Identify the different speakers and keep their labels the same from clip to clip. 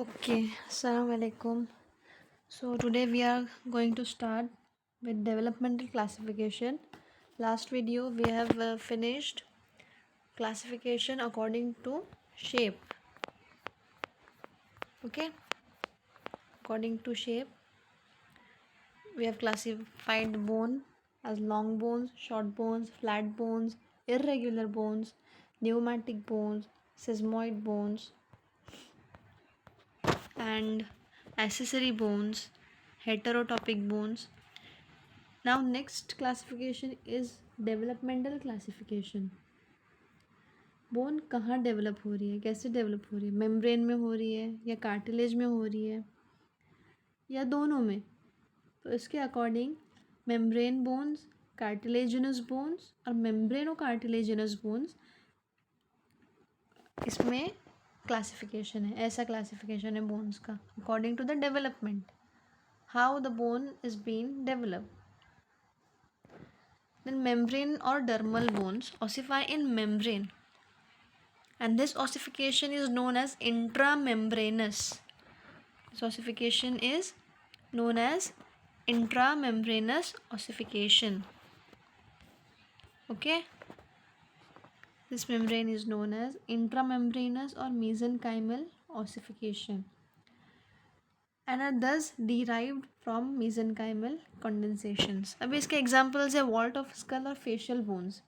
Speaker 1: Okay, Assalamu alaikum. So today we are going to start with developmental classification. Last video we have finished classification according to shape. Okay, according to shape we have classified bone as long bones, short bones, flat bones, irregular bones, pneumatic bones, sesamoid bones, and accessory bones, heterotopic bones. Now next classification is developmental classification. Bone कहाँ develop हो रही है, कैसे develop हो रही है, membrane में हो रही है या कार्टिलेज में हो रही है या दोनों में. तो इसके according membrane bones, cartilaginous bones और मेम्ब्रेनो कार्टिलेजिनस बोन्स इसमें क्लासिफिकेशन है. ऐसा क्लासिफिकेशन है बोन्स का according to the development, how the bone is being developed. Then membrane or dermal bones ossify in membrane, and this ossification is known as intramembranous. This ossification is known as intramembranous ossification. Okay, this membrane is known as intramembranous or mesenchymal ossification and are thus derived from mesenchymal condensations. अब इसके examples है vault of skull और facial bones.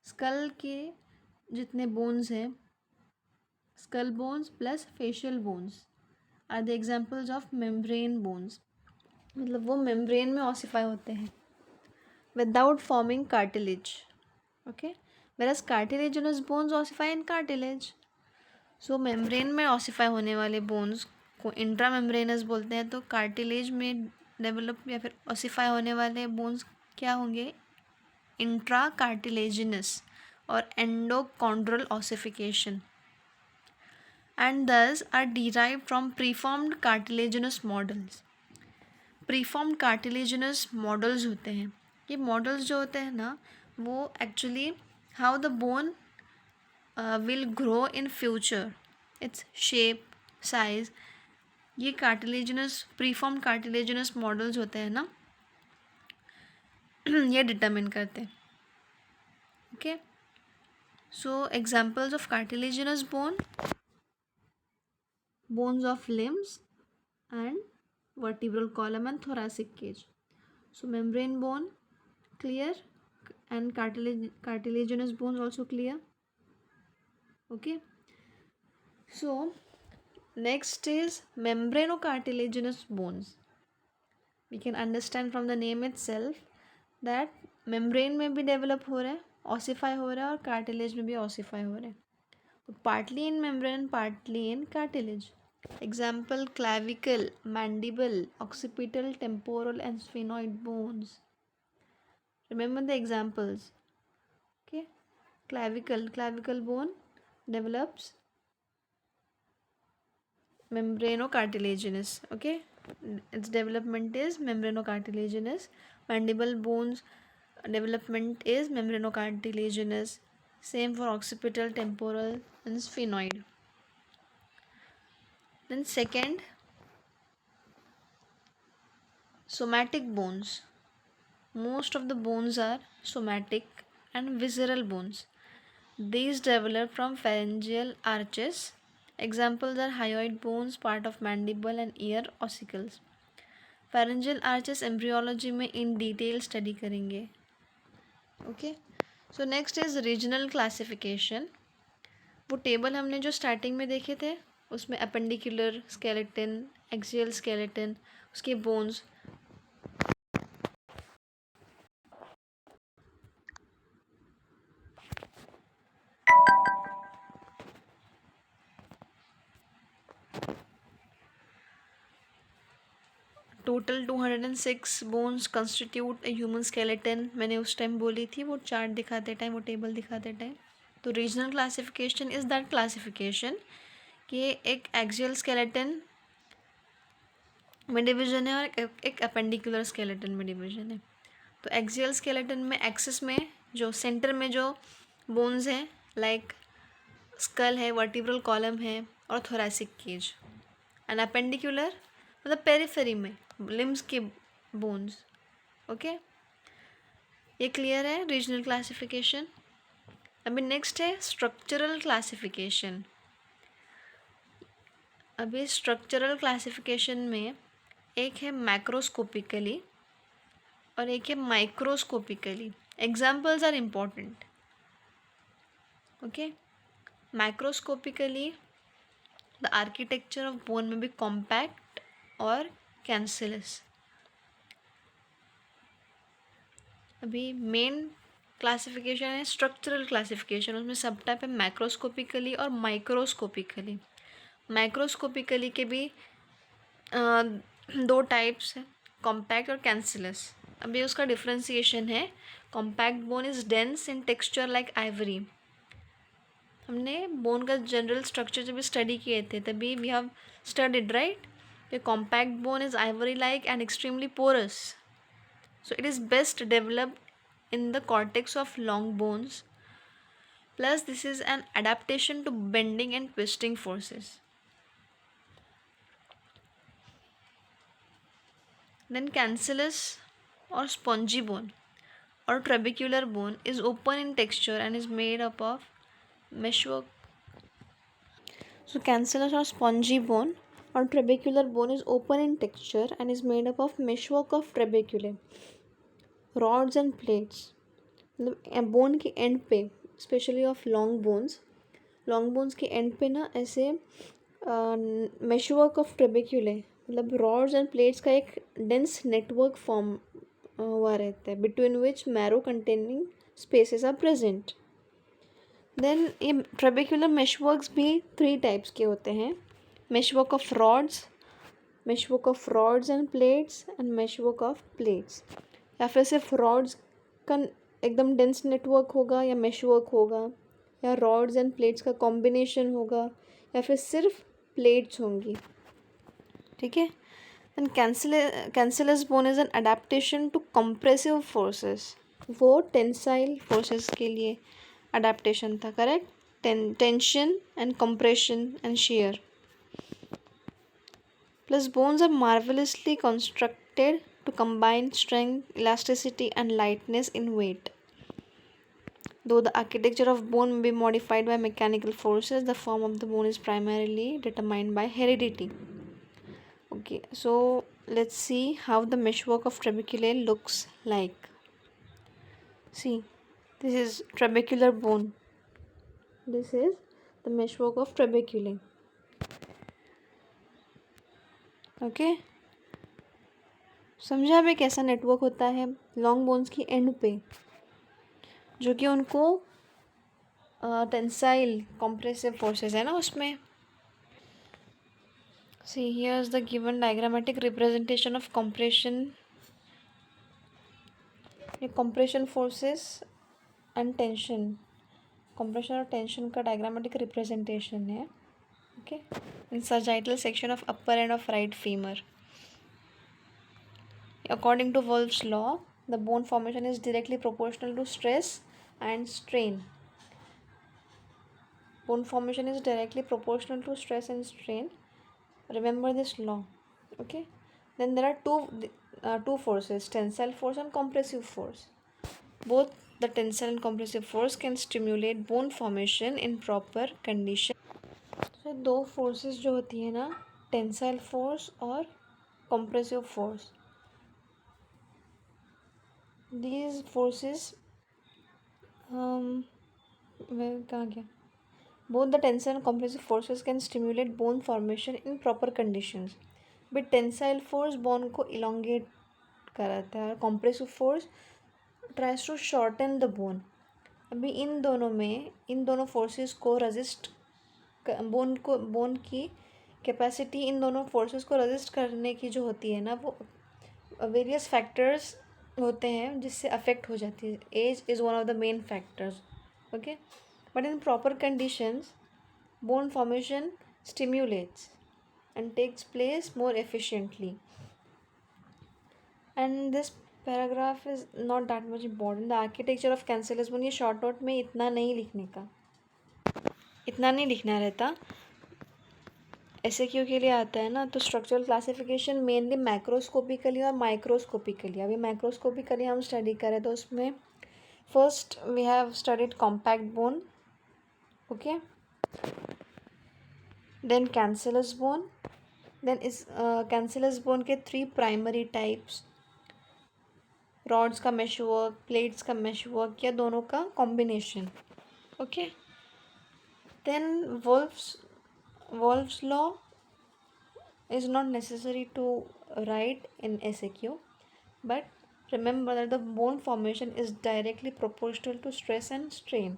Speaker 1: Skull के जितने bones हैं, skull bones plus facial bones are the examples of membrane bones. मतलब वो membrane में ऑसिफाई होते हैं without forming cartilage. Okay, whereas cartilaginous bones ossify in cartilage. So membrane में ऑसिफाई होने वाले बोन्स को इंट्रा मेम्ब्रेनस बोलते हैं. तो कार्टिलेज में डेवलप या फिर ऑसिफाई होने वाले बोन्स क्या होंगे, इंट्रा कार्टिलेजिनस और endochondral ossification, and thus are derived from preformed cartilaginous models. Preformed cartilaginous models होते हैं. ये मॉडल्स जो होते हैं ना, वो actually how the bone will grow in future, its shape, size, ये कार्टिलेजिनस प्रीफॉर्म्ड कार्टिलेजिनस मॉडल्स होते हैं ना, ये डिटरमिन करते हैं. Okay, so examples of cartilaginous bone, bones of limbs and vertebral column and thoracic cage. So membrane bone clear and cartilaginous bones also clear. Okay, so next is membranocartilaginous bones. We can understand from the name itself that membrane में भी develop हो रहा है, ossify हो रहा है, और cartilage में भी ossify हो रहा है. तो partly in membrane, partly in cartilage. Example: clavicle, mandible, occipital, temporal and sphenoid bones. Remember the examples. Okay, clavicle bone develops membranocartilaginous. Okay, its development is membranocartilaginous. Mandible bones development is membranocartilaginous. Same for occipital, temporal and sphenoid. Then second, somatic bones. Most of the bones are somatic and visceral bones. These develop from pharyngeal arches. Examples are hyoid bones, part of mandible and ear ossicles. Pharyngeal arches embryology में in detail study करेंगे. Okay, so next is regional classification. वो table हमने जो starting में देखे थे उसमें appendicular skeleton, axial skeleton, उसके bones, total 206 bones constitute a human skeleton. मैंने उस टाइम बोली थी, वो चार्ट दिखाते टाइम, वो टेबल दिखाते टाइम. तो regional classification is that classification कि एक एक्सियल स्केलेटन में डिवीज़न है और एक अपेंडिकुलर स्केलेटन में डिवीज़न है. तो एक्सियल स्केलेटन में एक्सिस में जो सेंटर में जो बोन्स हैं, लाइक स्कल है, वर्टिब्रल कॉलम है और थोरैसिक केज. एंड अपेंडिकुलर मतलब पेरिफेरी में लिम्स के बोन्स. ओके, ये क्लियर है रीजनल क्लासिफिकेशन. अभी नेक्स्ट है स्ट्रक्चरल क्लासिफिकेशन. अभी स्ट्रक्चरल क्लासिफिकेशन में एक है मैक्रोस्कोपिकली और एक है microscopically. Examples are important. Okay, macroscopically the architecture of bone में भी कॉम्पैक्ट और कैंसिलस. अभी मेन क्लासिफिकेशन है स्ट्रक्चरल क्लासिफिकेशन. उसमें सब टाइप है मैक्रोस्कोपिकली और माइक्रोस्कोपिकली. माइक्रोस्कोपिकली के भी दो टाइप्स हैं, कॉम्पैक्ट और कैंसिलस. अभी उसका डिफ्रेंसिएशन है. Compact bone is dense in texture like ivory. हमने बोन का जनरल स्ट्रक्चर जब स्टडी किए थे तभी we have studied right. The compact bone is ivory like and extremely porous. So it is best developed in the cortex of long bones. Plus this is an adaptation to bending and twisting forces. Then cancellous or spongy bone or trabecular bone is open in texture and is made up of meshwork. So cancellous or spongy bone or trabecular bone is open in texture and is made up of meshwork of trabeculae, rods and plates. मतलब bone के and पे specially of long bones के and पे ना ऐसे meshwork of ट्रेबेक्यूले मतलब rods and plates का एक डेंस नेटवर्क फॉर्म हुआ रहता है between which marrow containing spaces are present. Then ये ट्रेबेक्यूलर मेशवर्क्स भी 3 टाइप्स के होते हैं. Meshwork of rods and plates and meshwork of plates. या फिर सिर्फ रॉड्स का एकदम डेंस नेटवर्क होगा या मेशवर्क होगा या रॉड्स एंड प्लेट्स का कॉम्बिनेशन होगा या फिर सिर्फ प्लेट्स होंगी. ठीक है. Then cancellous bone is an adaptation to compressive forces. वो टेंसाइल फोर्सेस के लिए अडेप्टेशन था. Correct. Tension and compression and shear. Plus bones are marvellously constructed to combine strength, elasticity and lightness in weight. Though the architecture of bone may be modified by mechanical forces, the form of the bone is primarily determined by heredity. Okay, so let's see how the meshwork of trabeculae looks like. See, this is trabecular bone. This is the meshwork of trabeculae. Okay. समझा भी कैसा network होता है long bones की and पे जो कि उनको टेंसाइल कॉम्प्रेसिव फोर्सेस है ना उसमें. See here is the given diagrammatic representation of compression forces and tension. Compression और टेंशन का डायग्रामेटिक रिप्रेजेंटेशन है. Okay, in sagittal section of upper end of right femur. According to Wolff's law, the bone formation is directly proportional to stress and strain. Bone formation is directly proportional to stress and strain. Remember this law. Okay. Then there are two forces, tensile force and compressive force. Both the tensile and compressive force can stimulate bone formation in proper condition. So दो forces जो होती है ना, tensile force और compressive force. These forces कहाँ गया. Both the tensile and compressive forces can stimulate bone formation in proper conditions. But tensile force bone को elongate कराता है और compressive force tries to shorten the bone. अभी इन दोनों forces को resist bone की capacity इन दोनों forces को resist करने की जो होती है ना वो various factors होते हैं जिससे अफेक्ट हो जाती है. Age is one of the main factors. Okay, but in proper conditions bone formation stimulates and takes place more efficiently. And this paragraph is not that much important. The architecture of cancellous bone, ये short note में इतना नहीं लिखना रहता. SAQ के लिए आता है ना, तो स्ट्रक्चरल क्लासिफिकेशन मेनली मैक्रोस्कोपिकली और माइक्रोस्कोपिकली। अभी मैक्रोस्कोपिकली हम स्टडी करें तो उसमें first we have studied compact bone, okay, then cancellous bone, then इस कैंसलस बोन के 3 प्राइमरी टाइप्स, रॉड्स का मेश वर्क, प्लेट्स का मेश वर्क, या दोनों का combination, okay. Then Wolff's law is not necessary to write in SAQ, but remember that the bone formation is directly proportional to stress and strain.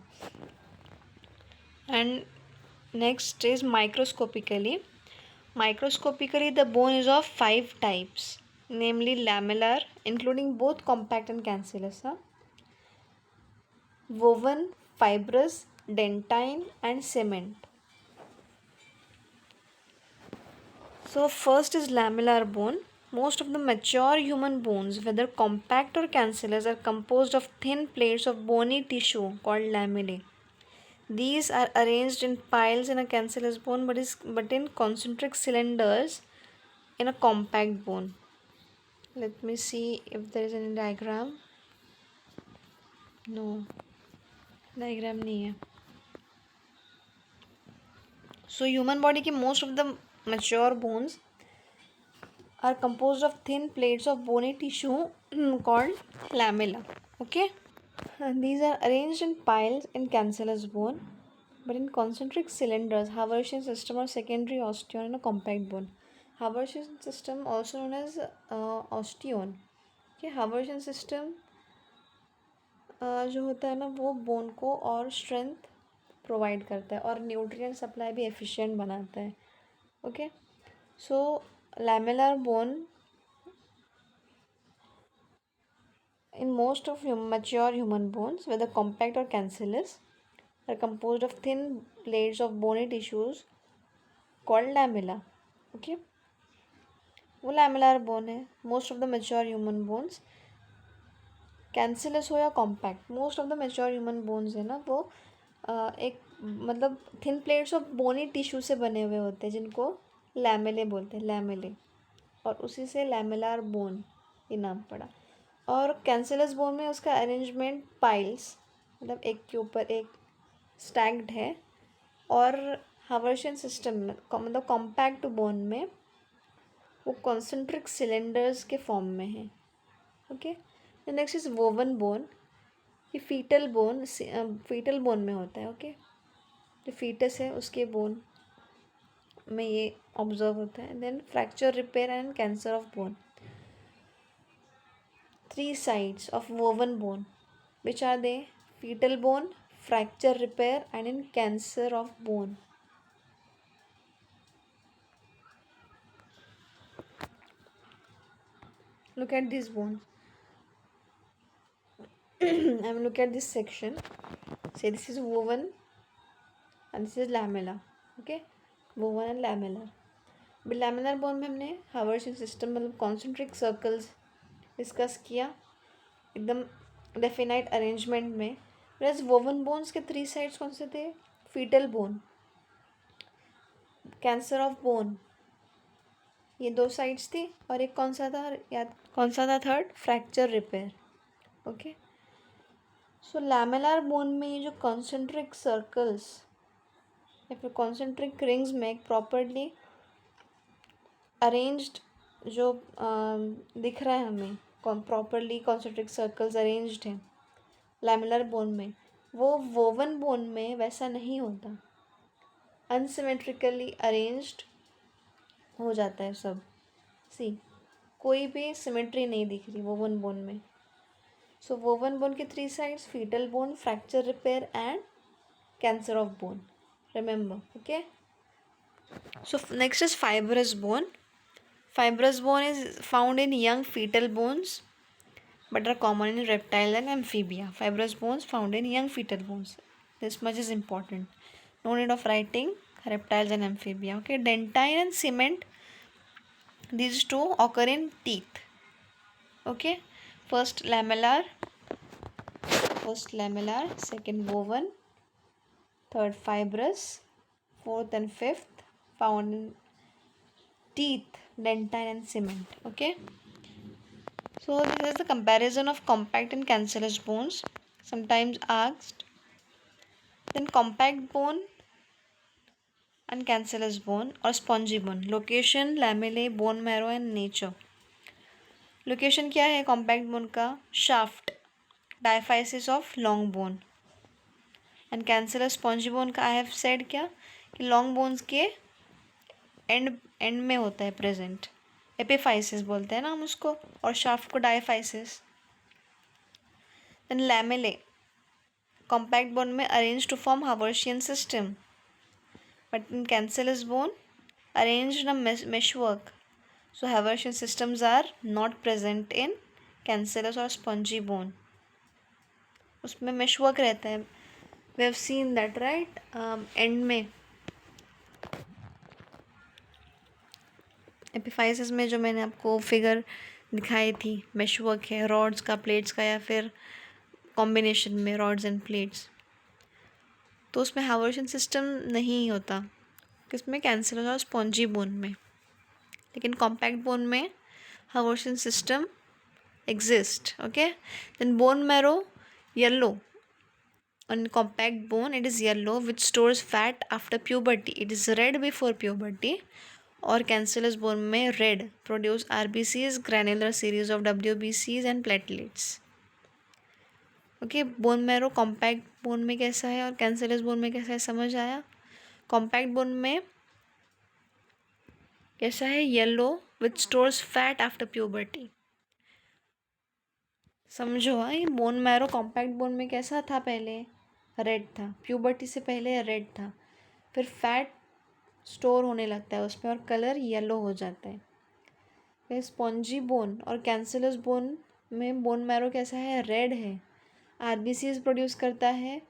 Speaker 1: And next is microscopically. Microscopically, the bone is of 5 types, namely lamellar, including both compact and cancellous, woven, fibrous, dentine, and cement. So first is lamellar bone. Most of the mature human bones, whether compact or cancellous, are composed of thin plates of bony tissue called lamellae. These are arranged in piles in a cancellous bone, but in concentric cylinders in a compact bone. Let me see if there is any diagram. No, diagram नहीं है. So human body की most of the mature bones are composed of thin plates of bony tissue called lamella. Okay, and these are arranged in piles in cancellous bone, but in concentric cylinders, Haversian system or secondary osteon in a compact bone. Haversian system also known as osteon. Okay, Haversian system जो होता है ना, वो bone को और strength provide करता है और न्यूट्रिएंट सप्लाई भी एफिशिएंट बनाता है. Okay, so lamellar bone in most of mature human bones, whether compact or cancellous, are composed of thin plates of bony tissues called lamella. Okay, वो lamellar bone है. Most of the mature human bones, cancellous हो या compact, most of the mature human bones है ना, वो एक मतलब thin plates of bony tissue से बने हुए होते हैं, जिनको लैमेले बोलते हैं, लैमेले, और उसी से लैमेलर बोन ये नाम पड़ा. और कैंसिलस बोन में उसका अरेंजमेंट पाइल्स, मतलब एक के ऊपर एक स्टैक्ड है, और हावर्शियन सिस्टम में मतलब कॉम्पैक्ट बोन में वो कॉन्सेंट्रिक सिलेंडर्स के फॉर्म में है. Okay, next is woven bone. ये फीटल बोन में होता है. ओके, जो फीटस है उसके बोन में ये ऑब्जर्व होता है. Then fracture repair and cancer of bone. 3 sides of woven bone, which are they? Fetal bone, fracture repair, and in cancer of bone. Look at these bones. I will look at this section. Say this is woven and this is lamella. Okay, woven and lamellar. but lamellar bone में हमने हावर्शियन system मतलब concentric circles discuss किया एकदम definite arrangement में. वैसे woven bones के 3 sides कौन से थे? Fetal bone, cancer of bone, ये 2 साइड्स थी. और एक कौन सा था याद, कौन सा था थर्ड? Fracture repair. ओके, सो लैमेलर बोन में ये जो कॉन्सेंट्रिक सर्कल्स या फिर कॉन्सेंट्रिक रिंग्स में प्रॉपरली अरेंज्ड जो दिख रहा है हमें, प्रॉपरली कॉन्सेंट्रिक सर्कल्स अरेंज्ड हैं लैमेलर बोन में, वो वोवन बोन में वैसा नहीं होता. अनसिमेट्रिकली अरेंज्ड हो जाता है सब. सी, कोई भी सिमेट्री नहीं दिख रही वोवन बोन में. सो वोवन बोन के 3 sides, fetal bone, fracture repair and cancer of bone. Remember. Okay, so next is fibrous bone. Fibrous bone is found in young fetal bones but are common in reptiles and amphibia. Fibrous bones found in young fetal bones. This much is important. No need of writing reptiles and amphibia. Okay, dentine and cement, these two occur in teeth. Okay, first lamellar, second woven, third fibrous, fourth and fifth found in teeth, dentine and cement. Okay, so this is the comparison of compact and cancellous bones, sometimes asked. Then compact bone and cancellous bone or spongy bone. Location, lamellae, bone marrow and nature. Location क्या है compact bone का? Shaft, diaphysis of long bone. And cancerous spongy bone का I have said क्या कि long bones के and में होता है प्रेजेंट. एपिफाइसिस बोलते हैं ना हम उसको, और शाफ्ट को diaphysis. Then lamellae compact bone में arrange to form Haversian system, but in cancerous bone arrange in meshwork. So Haversian systems are not present in cancellous or spongy bone. उसमें meshwork रहता है. We have seen that, right? And में epiphysis में जो मैंने आपको figure दिखाई थी, मेशवर्क है रॉड्स का, प्लेट्स का, या फिर कॉम्बिनेशन में रॉड्स एंड प्लेट्स. तो उसमें हावर्शियन सिस्टम नहीं होता किसमें? कैंसरस और स्पॉन्जी बोन में. लेकिन कॉम्पैक्ट बोन में हावर्शियन system exist. Okay, then bone marrow yellow. On compact bone it is yellow, which stores fat after puberty. It is red before puberty. और cancellous bone में red produce RBCs, granular series of WBCs and platelets. Okay, bone marrow compact bone में कैसा है और cancellous bone में कैसा है, समझ आया? compact bone में कैसा है? Yellow, which stores fat after puberty. समझो. हाँ, ये बोन मैरो कॉम्पैक्ट बोन में कैसा था? पहले रेड था, प्यूबर्टी से पहले रेड था, फिर फैट स्टोर होने लगता है उसमें और कलर येलो हो जाता है. फिर स्पॉन्जी बोन और कैंसरस बोन में बोन मैरो कैसा है? रेड है, आरबीसीज प्रोड्यूस करता है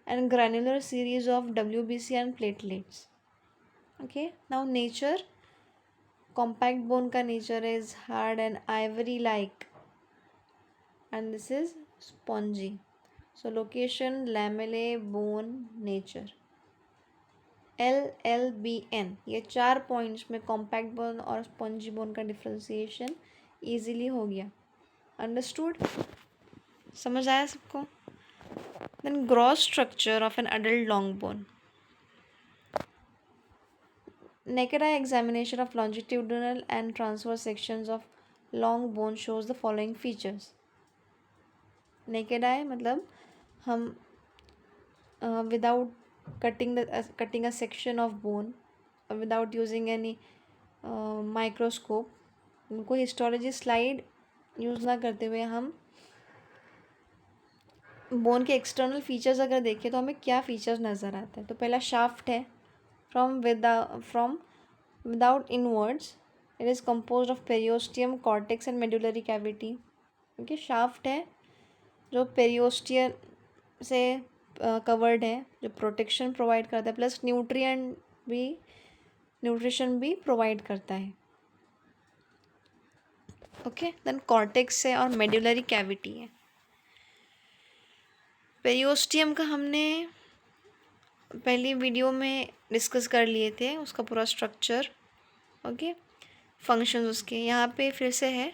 Speaker 1: and granular series of WBC and platelets. Okay, now nature. compact bone का nature is hard and ivory like, and this is spongy. So location, lamellae, bone, nature. LLBN, ये 4 points में compact bone और spongy bone का differentiation easily हो गया. Understood? समझ आया सबको? Then gross structure of an adult long bone. Naked eye examination of longitudinal and transverse sections of long bone shows the following features. Naked eye मतलब हम without cutting a section of bone, without using any microscope, उनको histology slide use ना करते हुए हम bone के external features अगर देखें तो हमें क्या फीचर्स नज़र आते हैं. तो पहला शाफ्ट है. from without inwards, it is composed of periosteum, cortex and medullary cavity. Okay, shaft है जो पेरियोस्टियम से कवर्ड है, जो प्रोटेक्शन प्रोवाइड करता है प्लस न्यूट्रिशन भी प्रोवाइड करता है. ओके, देन कॉर्टेक्स है और मेडुलरी कैविटी है. पेरियोस्टियम का हमने पहली वीडियो में डिस्कस कर लिए थे, उसका पूरा स्ट्रक्चर. ओके, फंक्शंस उसके यहाँ पे फिर से है.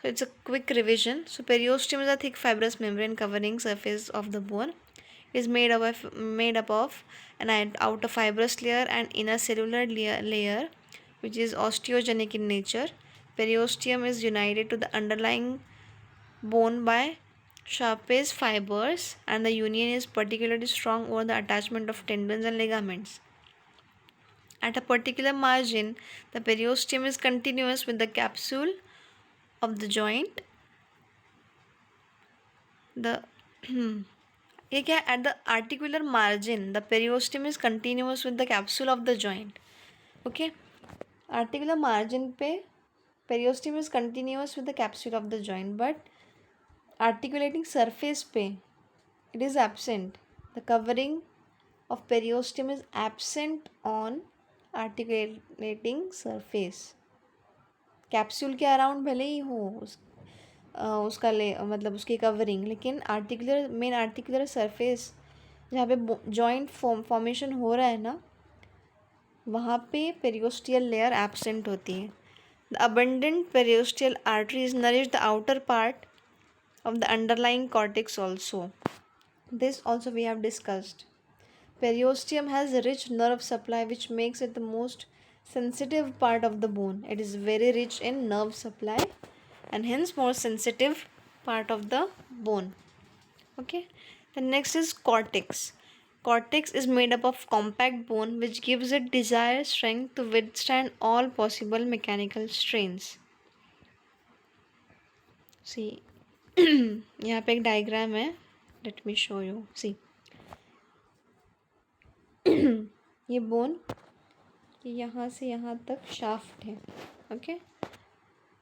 Speaker 1: So it's a quick revision. So periosteum is a thick fibrous membrane covering surface of the bone. It is made up of an outer fibrous layer and inner cellular layer which is osteogenic in nature. Periosteum is united to the underlying bone by sharpest fibers and the union is particularly strong over the attachment of tendons and ligaments. At a particular margin, the periosteum is continuous with the capsule of the joint. ये क्या? At the articular margin, the periosteum is continuous with the capsule of the joint. Okay, articular margin पे periosteum is continuous with the capsule of the joint, but articulating surface पे it is absent. The covering of periosteum is absent on articulating surface. Capsule के around भले ही हो उसका मतलब उसकी covering, लेकिन main articular surface जहाँ पे जॉइंट फॉर्मेशन हो रहा है ना, वहाँ पे पेरियोस्टियल लेयर एब्सेंट होती है. The abundant periosteal arteries nourish the outer part of the underlying cortex also. This also we have discussed. Periosteum has a rich nerve supply which makes it the most sensitive part of the bone. It is very rich in nerve supply and hence more sensitive part of the bone. Okay. The next is cortex. Cortex is made up of compact bone which gives it desired strength to withstand all possible mechanical strains. See, यहाँ पे एक diagram है. Let me show you. See, ये bone यहाँ से यहाँ तक shaft है. ओके,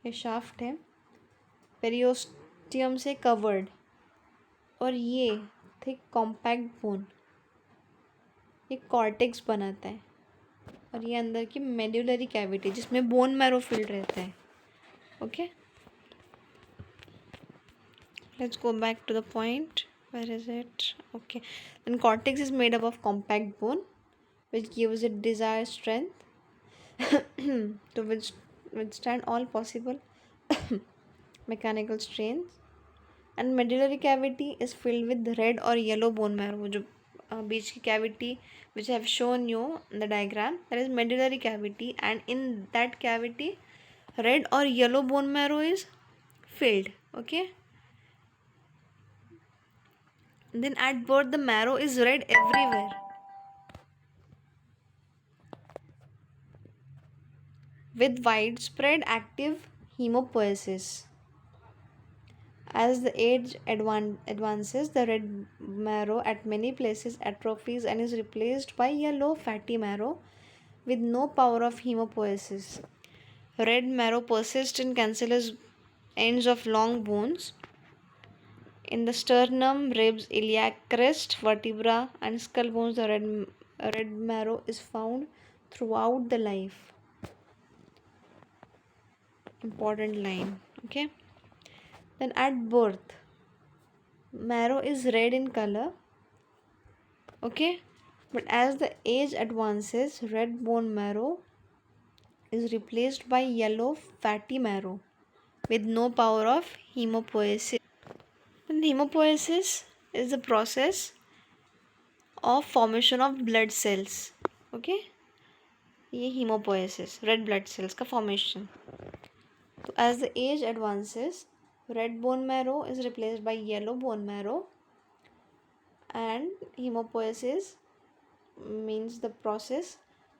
Speaker 1: ये शाफ्ट है पेरियोस्टियम से कवर्ड. और ये थिक कॉम्पैक्ट बोन ये कॉर्टेक्स बनाता है. और ये अंदर की मेड्यूलरी कैविटी जिसमें बोन मैरो फिल्ड रहता है. Okay, let's go back to the point. Where is it? Okay, then cortex is made up of compact bone which gives it desired strength to withstand all possible mechanical strains. And medullary cavity is filled with red or yellow bone marrow. जो बीच की cavity which I have shown you in the diagram, that is medullary cavity, and in that cavity red or yellow bone marrow is filled. Okay, then at birth the marrow is red everywhere with widespread active hemopoiesis. As the age advances, the red marrow at many places atrophies and is replaced by yellow fatty marrow with no power of hemopoiesis. Red marrow persists in cancellous ends of long bones. In the sternum, ribs, iliac crest, vertebra, and skull bones, the red marrow is found throughout the life. Important line. Okay. Then at birth, marrow is red in color. Okay. But as the age advances, red bone marrow is replaced by yellow fatty marrow with no power of hemopoiesis. And hemopoiesis is the process of formation of blood cells. Okay, ये hemopoiesis, red blood cells का formation. So as the age advances, red bone marrow is replaced by yellow bone marrow, and hemopoiesis means the process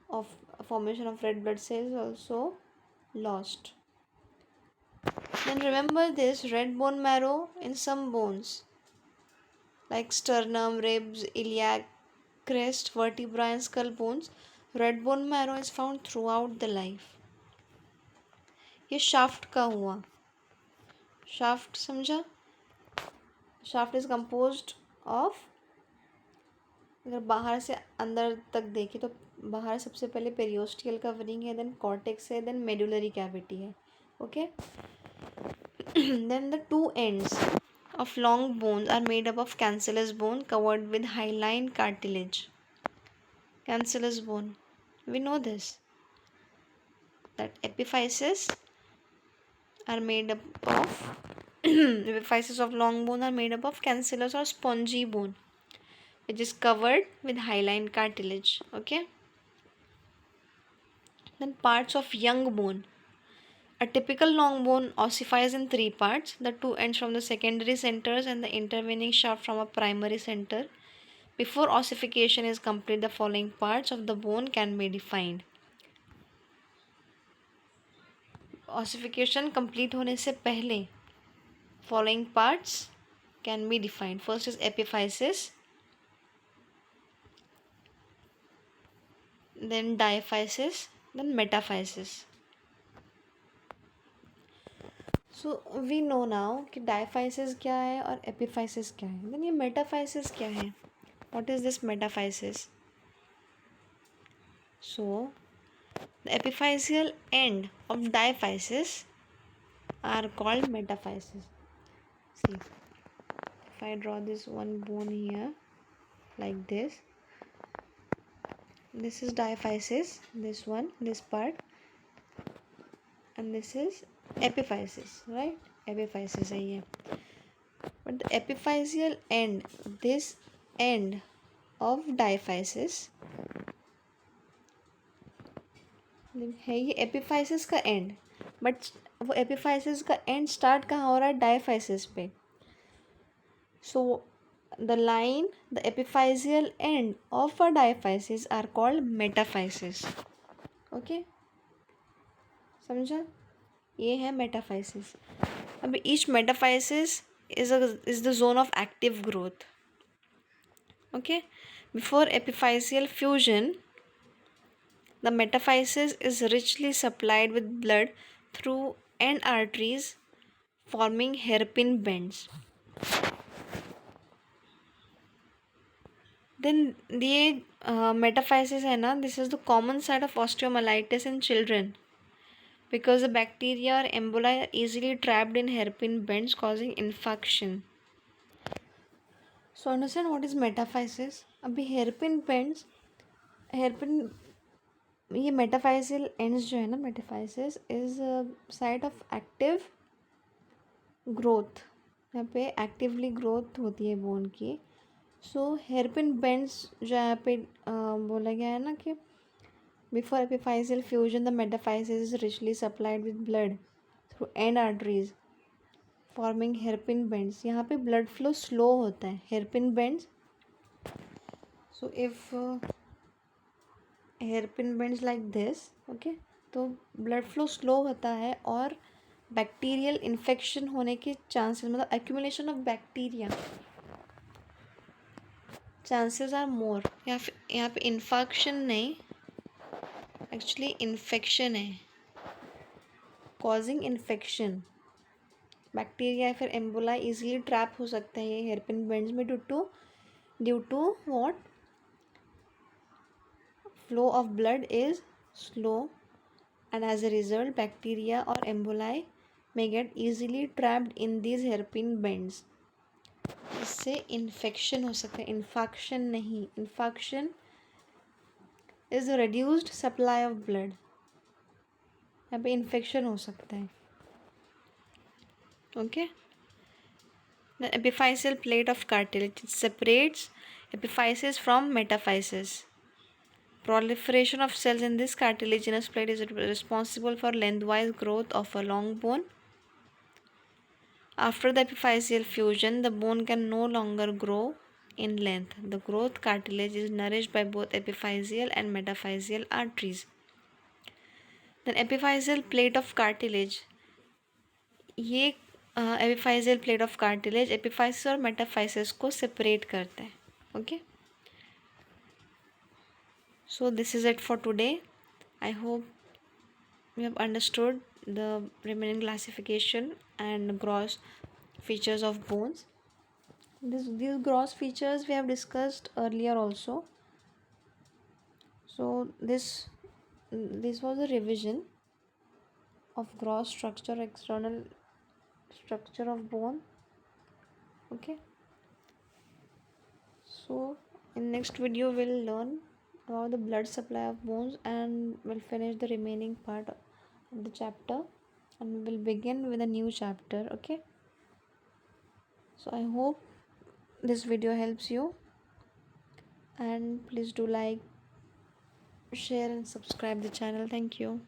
Speaker 1: of formation of red blood cells also lost. Then remember this, red bone marrow in some bones like sternum, ribs, iliac crest, vertebra and skull bones, red bone marrow is found throughout the life. ये shaft का हुआ. Shaft समझा? Shaft is composed of, अगर बाहर से अंदर तक देखें तो बाहर सबसे पहले पेरियोस्टियल कवरिंग है, देन कॉर्टेक्स है, देन मेडुलरी कैविटी है. Okay, then the two ends of long bones are made up of cancellous bone covered with hyaline cartilage. Cancellous bone, we know this, that epiphyses are made up of epiphyses of long bone are made up of cancellous or spongy bone which is covered with hyaline cartilage. Okay, then parts of young bone. A typical long bone ossifies in three parts: the two ends from the secondary centers and the intervening shaft from a primary center. Before ossification is complete, the following parts of the bone can be defined. Ossification complete होने से पहले following parts can be defined. First is epiphysis, then diaphysis, then metaphysis. So we know now कि diaphysis क्या है और epiphysis क्या है. Then ये मेटाफाइसिस क्या है? What is this metaphysis? So the epiphyseal end of diaphysis are called metaphysis. See, if I draw this one bone here like this, this is diaphysis, this one, this part, and this is epiphysis, right? Epiphysis है ये. But the epiphyseal end, this end of diaphysis है ये epiphysis का end. But वो epiphysis का end start कहाँ हो रहा है? डायफाइसिस पे. So the line, the epiphyseal end of a diaphysis are called metaphysis. Okay, समझा? ये है मेटाफाइसिस. अब each metaphysis is the zone of active growth. Okay, before epiphyseal fusion the metaphysis is richly supplied with blood through end arteries forming hairpin bends. Then the metaphysis है ना, this is the common side of osteomyelitis in children because the bacteria or emboli are easily trapped in hairpin bends causing infarction. So understand what is metaphysis. अभी hairpin bends, hairpin, ये मेटाफाइसियल ends जो है ना, metaphysis is site of active growth. यहाँ पे actively growth होती है bone की. सो हेयरपिन बेंड्स जो यहाँ पे बोला गया है ना कि before epiphyseal fusion the metaphysis is richly supplied with blood through end arteries forming hairpin bends. यहाँ पे ब्लड फ्लो स्लो होता है, hairpin bends. So if hairpin bends like this, okay, तो ब्लड फ्लो स्लो होता है और bacterial infection होने के चांसेस, मतलब accumulation of bacteria chances are more. यहाँ पे इन्फेक्शन नहीं, एक्चुअली इन्फेक्शन है, कॉजिंग इन्फेक्शन. बैक्टीरिया या फिर एम्बोला इजीली ट्रैप हो सकते हैं ये हेयरपिन बेंड्स में due to what? Flow of blood is slow, and as a result bacteria or emboli may get easily trapped in these hairpin bends. इससे infection हो सकता है, इन्फेक्शन नहीं. Infection is reduced supply of blood. यहाँ पे infection हो सकता है. Okay, the epiphyseal plate of cartilage separates epiphysis from metaphysis. Proliferation of cells in this cartilaginous plate is responsible for lengthwise growth of a long bone. After the epiphyseal fusion, the bone can no longer grow in length. The growth cartilage is nourished by both epiphyseal and metaphyseal arteries. Then epiphyseal plate of cartilage, ये epiphyseal plate of cartilage epiphysis और metaphysis को separate करता है. Okay. So this is it for today. I hope you have understood the remaining classification and gross features of bones. These gross features we have discussed earlier also. So this was a revision of gross structure, external structure of bone. Okay. So in next video we'll learn about the blood supply of bones and we'll finish the remaining part of the chapter and we will begin with a new chapter. Okay, so I hope this video helps you and please do like, share and subscribe the channel. Thank you.